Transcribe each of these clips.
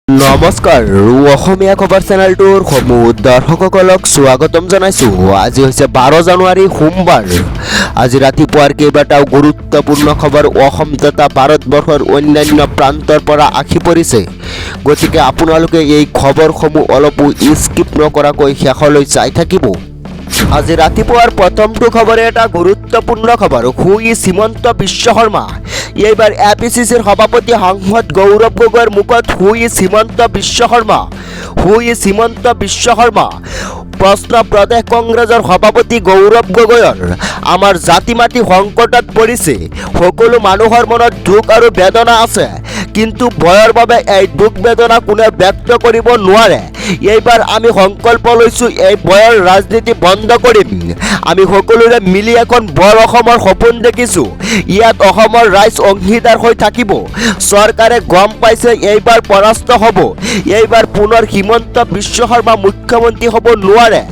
নমস্কাৰ অসমীয়া খবৰ চেনেলটোৰ সমূহ দৰ্শকসকলক স্বাগতম জনাইছোঁ। আজি হৈছে 12 জানুৱাৰী সোমবাৰ। আজি ৰাতিপুৱাৰ কেইবাটাও গুৰুত্বপূৰ্ণ খবৰ অসম তথা ভাৰতবৰ্ষৰ অন্যান্য প্ৰান্তৰ পৰা আহি পৰিছে, গতিকে আপোনালোকে এই খবৰসমূহ অলপো স্কিপ নকৰাকৈ শেষলৈ চাই থাকিব। আজি ৰাতিপুৱাৰ প্ৰথমটো খবৰে এটা গুৰুত্বপূৰ্ণ খবৰ। হিমন্ত বিশ্ব শৰ্মা এইবাৰ APCCৰ সভাপতি সাংসদ গৌৰৱ গগৈৰ মুখত হিমন্ত বিশ্ব শৰ্মা প্ৰশ্ন প্ৰদেশ কংগ্ৰেছৰ সভাপতি গৌৰৱ গগৈৰ আমাৰ জাতি মাতি সংকটত পৰিছে। সকলো মানুহৰ মনত দুখ আৰু বেদনা আছে, কিন্তু ভয়ৰ বাবে এই দুখ বেদনা কোনে ব্যক্ত কৰিব নোৱাৰে। এইবাৰ আমি সংকল্প লৈছোঁ, এই ভয়ৰ ৰাজনীতি বন্ধ কৰিম। আমি সকলোৰে মিলি এখন বৰ অসমৰ সপোন দেখিছোঁ। ইয়াত অসমৰ ৰাইজ অংশীদাৰ হৈ থাকিব। চৰকাৰে গম পাইছে এইবাৰ পৰাস্ত হ'ব। এইবাৰ পুনৰ হিমন্ত বিশ্ব শৰ্মা মুখ্যমন্ত্ৰী হ'ব নোৱাৰে।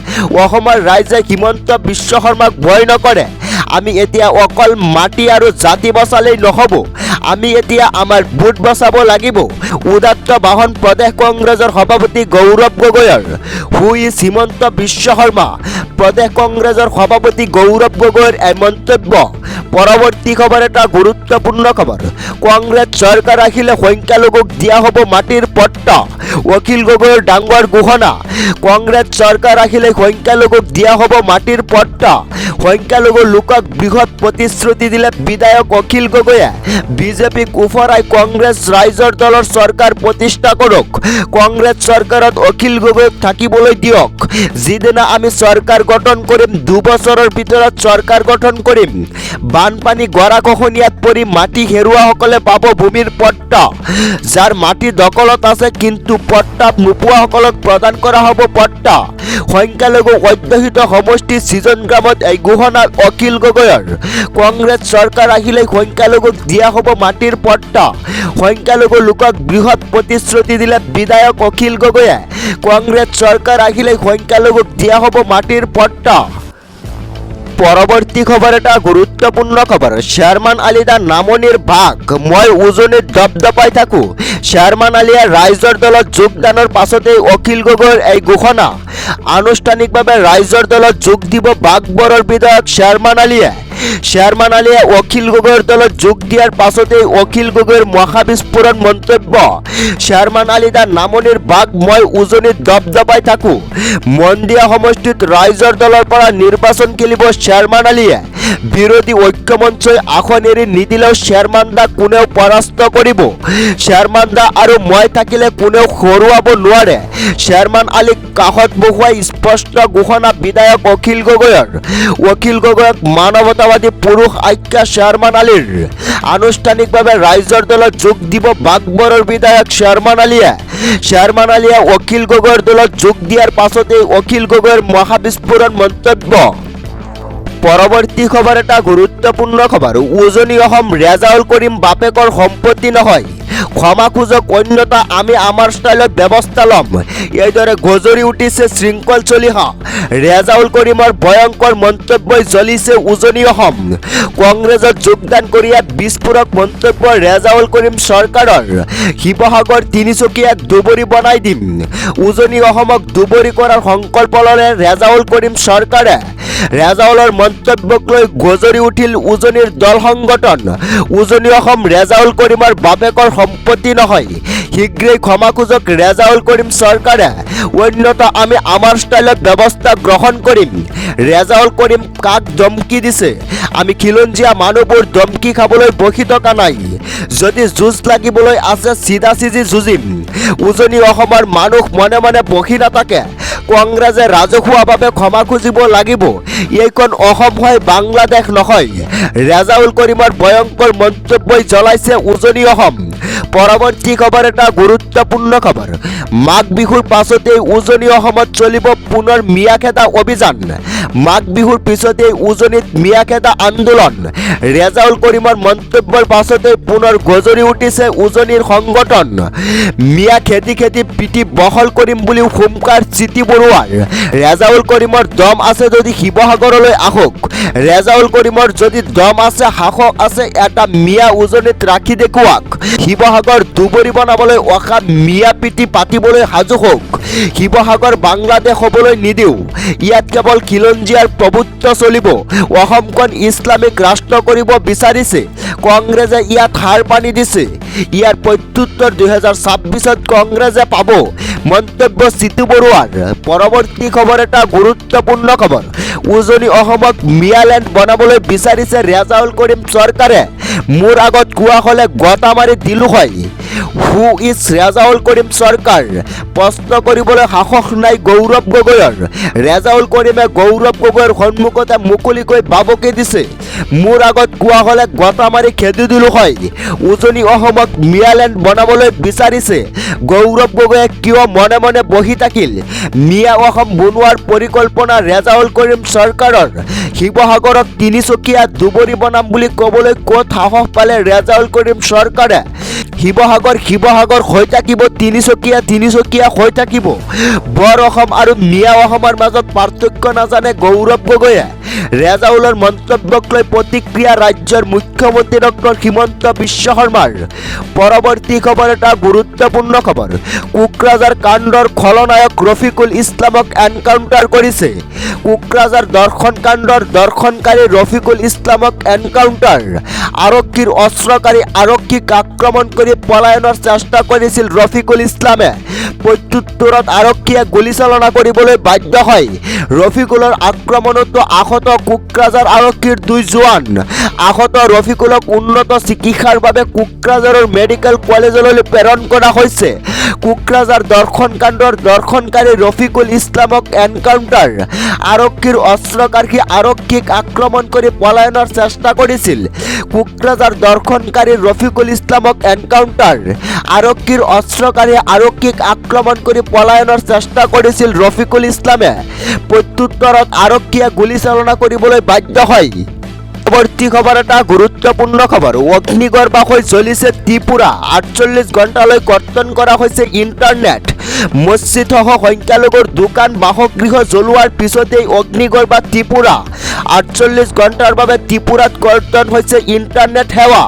অসমৰ ৰাইজে হিমন্ত বিশ্ব শৰ্মাক ভয় নকৰে। আমি এতিয়া অকল মাটি আৰু জাতি বচালেই নহ'ব, আমি এতিয়া আমাৰ ভোট বচাব লাগিব। উদাত্ত বাহন প্ৰদেশ কংগ্ৰেছৰ সভাপতি গৌৰৱ গগৈৰ হিমন্ত বিশ্ব শৰ্মা প্ৰদেশ কংগ্ৰেছৰ সভাপতি গৌৰৱ গগৈৰ এই মন্তব্য। পৰৱৰ্তী খবৰ এটা গুৰুত্বপূৰ্ণ খবৰ। কংগ্ৰেছ চৰকাৰ আহিলে সংখ্যালঘুক দিয়া হ'ব মাটিৰ পট্টা, অখিল গগৈৰ ডাঙৰ ঘোষণা। কংগ্ৰেছ চৰকাৰ আহিলে সংখ্যালঘুক দিয়া হ'ব মাটিৰ পট্টা। সংখ্যালঘু লোকক বৃহৎ প্ৰতিশ্ৰুতি দিলে বিধায়ক অখিল গগৈয়ে। বিজেপিক উফৰাই কংগ্ৰেছ ৰাইজৰ দলৰ চৰকাৰ প্ৰতিষ্ঠা কৰক। কংগ্ৰেছ চৰকাৰত অখিল গগৈক থাকিবলৈ দিয়ক। যিদিনা আমি চৰকাৰ গঠন কৰিম, 2 বছৰৰ ভিতৰত চৰকাৰ গঠন কৰিম। বানপানী গৰাখহনীয়াত পৰি মাটি হেৰুৱাসকলে পাব ভূমিৰ পট্টা। যাৰ মাটি দখলত আছে কিন্তু পট্টা নোপোৱাসকলক প্ৰদান কৰা হ'ব পট্টা। সংখ্যালঘু অধ্যুষিত সমষ্টি সৃজন গ্ৰামত এই ঘোষণা অখিল গগৈৰ। কংগ্ৰেছ চৰকাৰ আহিলে সংখ্যালঘুক দিয়া হ'ব মাটিৰ পট্টা। সংখ্যালঘু লোকক বৃহৎ প্ৰতিশ্ৰুতি দিলে বিধায়ক অখিল গগৈয়ে। কংগ্ৰেছ চৰকাৰ আহিলে সংখ্যালঘুক দিয়া হ'ব মাটিৰ পট্টা। পৰৱৰ্তী খবৰ এটা গুৰুত্বপূৰ্ণ খবৰ। শ্বাৰমান আলী দা নামনিৰ ভাগ, মই উজনিত দপদপাই থাকোঁ। শ্বাৰমান আলীয়ে ৰাইজৰ দলত যোগদানৰ পাছতেই অখিল গগৈৰ এই ঘোষণা। আনুষ্ঠানিকভাৱে ৰাইজৰ দলত যোগ দিব বাঘবৰৰ বিধায়ক শ্বাৰমান আলীয়ে। শ্বাৰমান আলীয়ে অখিল গগৈৰ দলত যোগ দিয়াৰ পাছতেই অখিল গগৈৰ মহাবিস্ফোৰণ মন্তব্য। শ্বাৰমান আলী দা নামনিৰ ভাগ, মই উজনিত দপদপাই থাকোঁ। মন্দিয়া সমষ্টিত ৰাইজৰ দলৰ পৰা নিৰ্বাচন খেলিব শ্বাৰমান আলীয়ে। বিৰোধী ঐক্যমঞ্চই আসন এৰি নিদিলেও শ্বাৰমান দা কোনেও পৰাস্ত কৰিব। শ্বাৰমান দা আৰু মই থাকিলে কোনেও হৰুৱাব নোৱাৰে। শ্বাৰমান আলীক কাষত বহুৱাই স্পষ্ট ঘোষণা বিধায়ক অখিল গগৈৰ। অখিল গগৈক মানৱতাবাদী পুৰুষ আখ্যা শ্বাৰমান আলীৰ। আনুষ্ঠানিকভাৱে ৰাইজৰ দলত যোগ দিব বাঘবৰৰ বিধায়ক শ্বাৰমান আলীয়ে। শ্বাৰমান আলীয়ে অখিল গগৈৰ দলত যোগ দিয়াৰ পাছতেই অখিল গগৈৰ মহাবিস্ফোৰণ মন্তব্য। পৰৱৰ্তী খবৰ এটা গুৰুত্বপূৰ্ণ খবৰ। উজনি অসম ৰেজাউল কৰিম বাপেকৰ সম্পত্তি নহয়, ক্ষমা খোজক অন্যথা আমি আমাৰ ষ্টাইলত ব্যৱস্থা ল'ম। এইদৰে গজৰি উঠিছে শৃংখল চলিহা। ৰেজাউল কৰিমৰ ভয়ংকৰ মন্তব্যই জ্বলিছে উজনি অসম। কংগ্ৰেছত যোগদান কৰিয়ে বিস্ফোৰক মন্তব্য ৰেজাউল কৰিম চৰকাৰৰ। শিৱসাগৰ তিনিচুকীয়াক দুবৰি বনাই দিম। উজনি অসমক দুবৰি কৰাৰ সংকল্প ল'লে ৰেজাউল কৰিম চৰকাৰে। ৰেজাউলৰ মন্তব্যক লৈ গজৰি উঠিল উজনিৰ দল সংগঠন। উজনি অসম ৰেজাউল কৰিমৰ বাপেকৰ সম্পত্তি নহয়, শীঘ্ৰেই ক্ষমা খোজক ৰেজাউল কৰিম চৰকাৰে, অন্যথা আমি আমাৰ ষ্টাইলত ব্যৱস্থা গ্ৰহণ কৰিম। ৰেজাউল কৰিম কাক ধমকি দিছে? আমি খিলঞ্জীয়া মানুহবোৰ ধমকি খাবলৈ বহি থকা নাই। যদি যুঁজ লাগিবলৈ আছে চিধা চিধি যুঁজিম। উজনি অসমৰ মানুহ মনে মনে বহি নাথাকে। কংগ্ৰেছে ৰাজহুৱাভাৱে ক্ষমা খুজিব লাগিব। এইখন অসম হয়, বাংলাদেশ নহয়। ৰেজাউল কৰিমৰ ভয়ংকৰ মন্তব্যই জ্বলাইছে উজনি অসম। পৰৱৰ্তী খবৰ এটা গুৰুত্বপূৰ্ণ খবৰ। মাঘ বিহুৰ পাছতেই উজনি অসমত চলিব পুনৰ মিয়া খেদা অভিযান। মাঘ বিহুৰ পিছতেই উজনিত মিয়া খেদা আন্দোলন। ৰেজাউল কৰিমৰ মন্তব্যৰ পাছতেই পুনৰ গজৰি উঠিছে উজনিৰ সংগঠন। মিয়া খেদি খেদি পিঠি বহল কৰিম বুলি হুমকাৰ চিঠি বৰুৱাৰ। ৰেজাউল কৰিমৰ দম আছে যদি শিৱসাগৰলৈ আহক। ৰেজাউল কৰিমৰ যদি দম আছে, সাহস আছে, এটা মিয়া উজনিত ৰাখি দেখুৱাক। শিৱসাগৰ শিৱসাগৰ দুবৰি বনাবলৈ অহা মিয়া প্ৰীতি পাতিবলৈ সাজু হওক। শিৱসাগৰ বাংলাদেশ হ'বলৈ নিদিওঁ। ইয়াত কেৱল খিলঞ্জীয়াৰ প্ৰভুত্ব চলিব। অসমখন ইছলামিক ৰাষ্ট্ৰ কৰিব বিচাৰিছে। কংগ্ৰেছে ইয়াত হাৰ পানি দিছে। ইয়াৰ প্ৰত্যুত্তৰ 2026 কংগ্ৰেছে পাব। মন্তব্য চিতু বৰুৱাৰ। পৰৱৰ্তী খবৰ এটা গুৰুত্বপূৰ্ণ খবৰ। উজনি অসমক মিয়ালেণ্ড বনাবলৈ বিচাৰিছে ৰেজাউল কৰিম চৰকাৰে। মোৰ আগত কোৱা হ'লে গটা মাৰি দিলো হয়। হু ইজ ৰেজাউল কৰিম চৰকাৰ? প্ৰশ্ন কৰিবলৈ সাহস নাই গৌৰৱ গগৈৰ। ৰেজাউল কৰিমে গৌৰৱ গগৈৰ সন্মুখতে মুকলিকৈ বাবকি দিছে। মোৰ আগত কোৱা হ'লে গটা মাৰি খেদি দিলো হয়। উজনি অসমক মিয়ালেণ্ড বনাবলৈ বিচাৰিছে। গৌৰৱ গগৈয়ে কিয় মনে মনে বহি থাকিল? মিয়া অসম বনোৱাৰ পৰিকল্পনা ৰেজাউল কৰিম চৰকাৰৰ। শিৱসাগৰক তিনিচকীয়া দুবৰি বনাম বুলি ক'বলৈ ক'ত সাহস পালে ৰেজাউল কৰিম চৰকাৰে? শিৱসাগৰ হৈ থাকিব, তিনিচকীয়া হৈ থাকিব। বৰ অসম আৰু মিয়া অসমৰ মাজত পাৰ্থক্য নাজানে গৌৰৱ গগৈয়ে। ৰেজাউলৰ মন্তব্যক লৈ প্ৰতিক্ৰিয়া ৰাজ্যৰ মুখ্যমন্ত্ৰী ডক্টৰ হিমন্ত বিশ্ব শৰ্মাৰ। পৰৱৰ্তী খবৰ এটা গুৰুত্বপূৰ্ণ খবৰ। কোকৰাঝাৰ কাণ্ডৰ খলনায়ক ৰফিকুল ইছলামক এনকাউণ্টাৰ কৰিছে। কোকৰাঝাৰ দৰ্শন কাণ্ডৰ দৰ্শনকাৰী ৰফিকুল ইছলামক এনকাউণ্টাৰ। আৰক্ষীৰ অস্ত্ৰকাৰী আৰক্ষীক আক্ৰমণ কৰি পলায়নৰ চেষ্টা কৰিছিল ৰফিকুল ইছলামে। প্ৰত্যুত্তৰত আৰক্ষীয়ে গুলীচালনা কৰিবলৈ বাধ্য হয়। ৰফিকুলৰ আক্ৰমণতো আহত কোকৰাঝাৰ আৰক্ষীৰ 2 জোৱান। আহত ৰফিকুলক উন্নত চিকিৎসাৰ বাবে কোকৰাঝাৰৰ মেডিকেল কলেজলৈ প্ৰেৰণ কৰা হৈছে। কোকৰাঝাৰ দৰ্শন কাণ্ডৰ দৰ্শনকাৰী ৰফিকুল ইছলামক এনকাউণ্টাৰ। আৰক্ষীৰ অস্ত্ৰকাৰী আৰক্ষীক আক্ৰমণ কৰি পলায়নৰ চেষ্টা কৰিছিল। কোকৰাঝাৰ দৰ্শনকাৰী ৰফিকুল ইছলামক এনকাউণ্টাৰ। আৰক্ষীৰ অস্ত্ৰকাৰী আৰক্ষীক আক্ৰমণ কৰি পলায়নৰ চেষ্টা কৰিছিল ৰফিকুল ইছলামে। প্ৰত্যুত্তৰত আৰক্ষীয়ে গুলীচালনা কৰিবলৈ বাধ্য হয়। পৰৱৰ্তী খবৰ এটা গুৰুত্বপূৰ্ণ খবৰ। অগ্নিগৰ্ভ হৈ জ্বলিছে ত্ৰিপুৰা। 48 ঘণ্টালৈ কৰ্তন কৰা হৈছে ইণ্টাৰনেট। মছজিদসহ সংখ্যালঘুৰ দোকান বাসগৃহ জ্বলোৱাৰ পিছতেই অগ্নিগৰ্ভ ত্ৰিপুৰা। 48 ঘণ্টাৰ বাবে ত্ৰিপুৰাত কৰ্তন হৈছে ইণ্টাৰনেট সেৱা।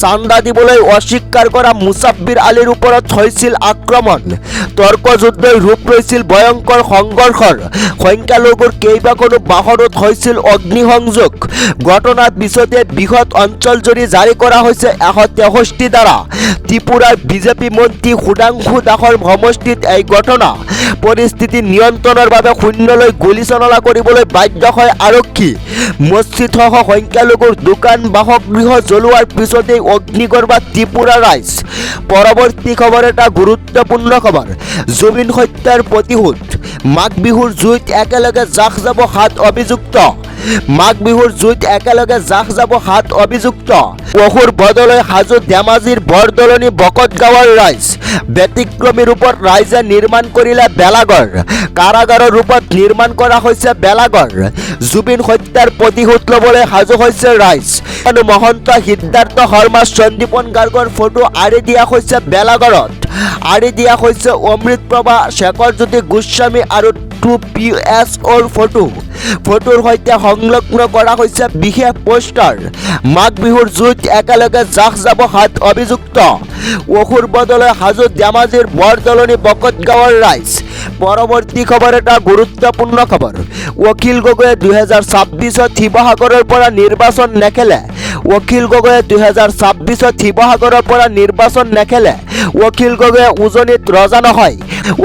চান্দা দিবলৈ অস্বীকাৰ কৰা মুছাফিৰ আলীৰ ওপৰত হৈছিল আক্ৰমণ। তৰ্কযুদ্ধই ৰূপ লৈছিল ভয়ংকৰ সংঘৰ্ষৰ। সংখ্যালঘুৰ কেইবাখনো বাহনত হৈছিল অগ্নিসংযোগ। ঘটনাৰ পিছতে বৃহৎ অঞ্চলজুৰি জাৰি কৰা হৈছে 163 ধাৰা। ত্ৰিপুৰাৰ বিজেপি মন্ত্ৰী সুধাংশু দাসৰ সমষ্টিত এই ঘটনা। পৰিস্থিতি নিয়ন্ত্ৰণৰ বাবে শূন্যলৈ গুলীচালনা কৰিবলৈ বাধ্য হয় আৰক্ষী। মছজিদসহ সংখ্যালঘুৰ দোকান বাসগৃহ জ্বলোৱাৰ পিছতেই অগ্নিগৰ্ভ ত্ৰিপুৰা ৰাইজ। পৰৱৰ্তী খবৰ এটা গুৰুত্বপূৰ্ণ খবৰ। জুবিন হত্যাৰ প্ৰতিশোধ। মাঘ বিহুৰ জুইত একেলগে জাখ যাব 7 অভিযুক্ত। মাঘ বিহুৰ জুইত একেলগে জাখ যাব 7 অভিযুক্ত। অসুৰ বদলৈ সাজু ধেমাজিৰ বৰদলনি বকতগাঁৱৰ ৰাইজ। ব্যতিক্ৰমী ৰূপত ৰাইজে নিৰ্মাণ কৰিলে বেলাঘৰ। কাৰাগাৰৰ ৰূপত নিৰ্মাণ কৰা হৈছে বেলাঘৰ। জুবিন হত্যাৰ প্ৰতিশোধ ল'বলৈ সাজু হৈছে ৰাইজ। মহন্ত সিদ্ধাৰ্থ শৰ্মা সন্দীপন গাৰ্গৰ ফটো আঁৰি দিয়া হৈছে বেলাঘৰত। আঁৰি দিয়া হৈছে অমৃতপ্ৰভা শেখৰজ্যোতি গোস্বামী আৰু 2PSOৰ ফটোৰ সৈতে সংলগ্ন কৰা হৈছে বিশেষ পোষ্টাৰ। মাঘ বিহুৰ জুইত একেলগে জাখ যাব 7 অভিযুক্ত। অসুৰ বদলৈ সাজু ধেমাজিৰ বৰদলনি বকতগাঁৱৰ ৰাইজ। পৰৱৰ্তী খবৰ এটা গুৰুত্বপূৰ্ণ খবৰ। অখিল গগৈয়ে 2026 শিৱসাগৰৰ পৰা নিৰ্বাচন নেখেলে। অখিল গগৈয়ে 2026 শিৱসাগৰৰ পৰা নিৰ্বাচন নেখেলে। অখিল গগৈয়ে উজনিত ৰজা নহয়।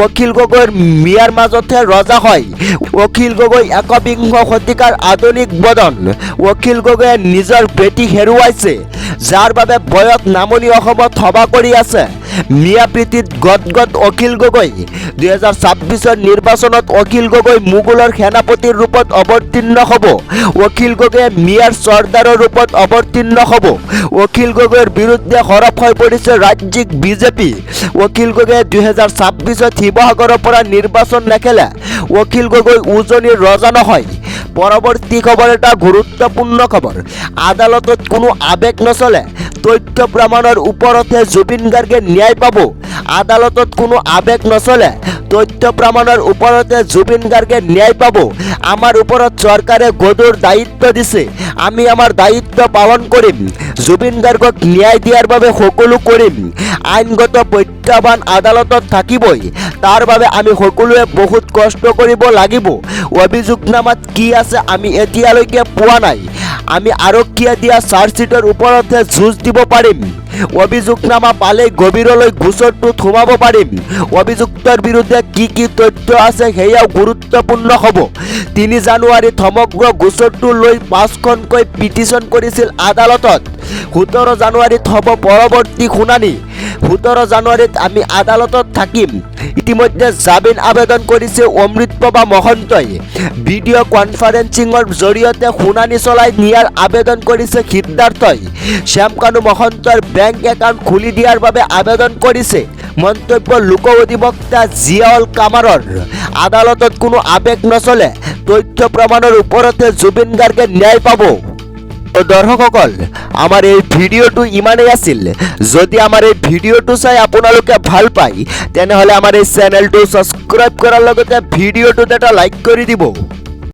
অখিল গগৈৰ মিয়াৰ মাজতহে ৰজা হয়। অখিল গগৈ 21শ শতিকাৰ আধুনিক বদন। অখিল গগৈয়ে নিজৰ বেটি হেৰুৱাইছে, যাৰ বাবে বয়স নামনি অসমত সভা কৰি আছে। মিয়া প্ৰীতিত গদগদ অখিল গগৈ। 2026 নিৰ্বাচনত অখিল গগৈ মোগলৰ সেনাপতিৰ ৰূপত অৱতীৰ্ণ হ'ব। অখিল গগৈয়ে মিয়াৰ চৰ্দাৰৰ ৰূপত অৱতীৰ্ণ হ'ব। অখিল গগৈৰ বিৰুদ্ধে সৰব হৈ পৰিছে ৰাজ্যিক বিজেপি। অখিল গগৈয়ে 2026 শিৱসাগৰৰ পৰা নিৰ্বাচন নেখেলে। অখিল গগৈ উজনিৰ ৰজা নহয়। পৰৱৰ্তী খবৰ এটা গুৰুত্বপূৰ্ণ খবৰ। আদালতত কোনো আৱেগ নচলে। তথ্য প্ৰমাণৰ ওপৰতহে জুবিন গাৰ্গে ন্যায় পাব। আদালতত কোনো আৱেগ নচলে। তথ্য প্ৰমাণৰ ওপৰতে জুবিন গাৰ্গে ন্যায় পাব। আমাৰ ওপৰত চৰকাৰে গধুৰ দায়িত্ব দিছে। আমি আমাৰ দায়িত্ব পালন কৰিম। জুবিন গাৰ্গক ন্যায় দিয়াৰ বাবে সকলো কৰিম। আইনগত প্ৰত্যাহ্বান আদালতত থাকিবই, তাৰ বাবে আমি সকলোৱে বহুত কষ্ট কৰিব লাগিব। অভিযোগনামাত কি আছে আমি এতিয়ালৈকে পোৱা নাই। আমি আৰক্ষীয়ে দিয়া চাৰ্জশ্বিটৰ ওপৰতহে যুঁজ দিব পাৰিম। অভিযোগনামা পালে গভীৰলৈ গোচৰটোত সোমাব পাৰিম। অভিযুক্তৰ বিৰুদ্ধে কি কি তথ্য আছে সেয়াও গুৰুত্বপূৰ্ণ হ'ব। 3 জানুৱাৰীত সমগ্ৰ গোচৰটো লৈ 5খনকৈ পিটিশ্যন কৰিছিল আদালতত। 17 জানুৱাৰীত হ'ব পৰৱৰ্তী শুনানি। 17 জানুৱাৰীত আমি আদালতত থাকিম। ইতিমধ্যে জামিন আবেদন কৰিছে অমৃতপ্ৰভা মহন্তই। ভিডিঅ' কনফাৰেন্সিঙৰ জৰিয়তে শুনানি চলাই নিয়াৰ আবেদন কৰিছে সিদ্ধাৰ্থই। শ্যামকানু মহন্তৰ বেংক একাউণ্ট খুলি দিয়াৰ বাবে আবেদন কৰিছে। মন্তব্য লোক অধিবক্তা জিয়াউল কামাৰৰ। আদালতত কোনো আবেগ নচলে, তথ্য প্ৰমাণৰ ওপৰতে জুবিন গাৰ্গে ন্যায় পাব। তো দৰ্শকসকল, আমাৰ এই ভিডিঅ'টো ইমানেই আছিল। যদি আমাৰ এই ভিডিঅ'টো চাই আপোনালোকে ভাল পায় তেনেহ'লে আমাৰ এই চেনেলটো ছাবস্ক্ৰাইব কৰাৰ লগতে ভিডিঅ'টোত এটা লাইক কৰি দিব।